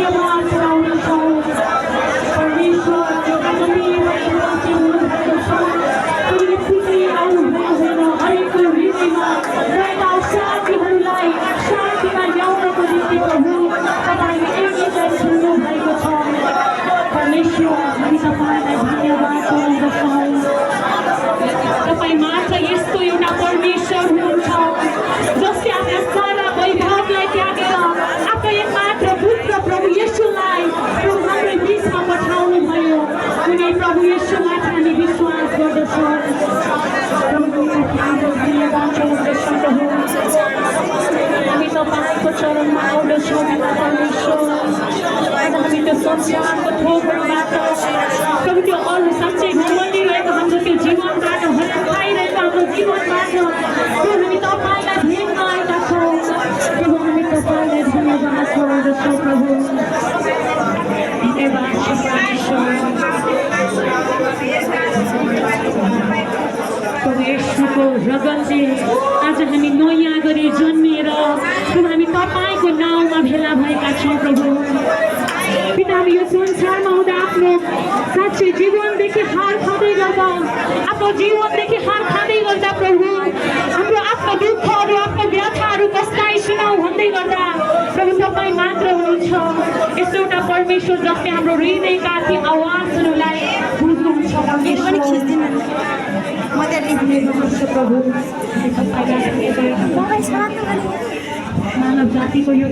धन्यवाद चढाउँदछौँ। परमेश्वर हामी माथि हुनुभएको छ। तपाईँले खुसी आउनुभएको होइन, हरेक रीतिमा रहेका साथीहरूलाई शान्तिमा ल्याउनको निम्ति प्रभु तपाईँले एकैचोटि छुट्नु भएको छ। परमेश्वर हामी तपाईँलाई धन्यवाद चढाउँदछौँ। तपाईँ मात्र यस्तो एउटा परमेश्वर हुनुहुन्छ जसले आफ्ना सारा वैभवलाई त्यागेर आफ्नो एकमात्र पुत्र प्रभु येशूलाई प्रभु हाम्रो बिचमा पठाउनु भयो। उनी प्रभु येशूमाथि हामी विश्वास गर्दछौँ। प्रभुमाथि हाम्रो धन्यवाद चढाउँदछौँ। प्रभु हामी तपाईँको चरणमा आउँदछौँ। परमेश्वर आज हामी त्यो संसारको थोकबाट प्रभु त्यो अरू साँच्चै घमण्डिरहेको हाम्रो त्यो जीवनबाट हराइरहेको हाम्रो जीवनबाट प्रभु हामी तपाईँलाई भेट्न आएका छौँ। प्रभु हामी तपाईँलाई धन्यवाद चढाउँदछौँ। प्रभु धन्यवाद छ परमेश्वर। प्रभु येशूको रगतले आज हामी नयाँ गरी जन्मिएर प्रभु हामी तपाईँको नाउँमा भेला भएका छौँ। प्रभु पिता हामी यो संसारमा हुँदा आफ्नो साँच्चै जीवनदेखि हार खाँदै गर्दा आफ्नो जीवनदेखि हार खाँदै गर्दा प्रभु हाम्रो आफ्नो दुःखहरू आफ्नो व्यथाहरू कसलाई सुनाऊ भन्दै गर्दा प्रभु तपाईँ मात्र हुनुहुन्छ यस्तो एउटा परमेश्वर जसले हाम्रो हृदयका ती आवाजहरूलाई बुझ्नुहुन्छ। प्रभु मानव जातिको यो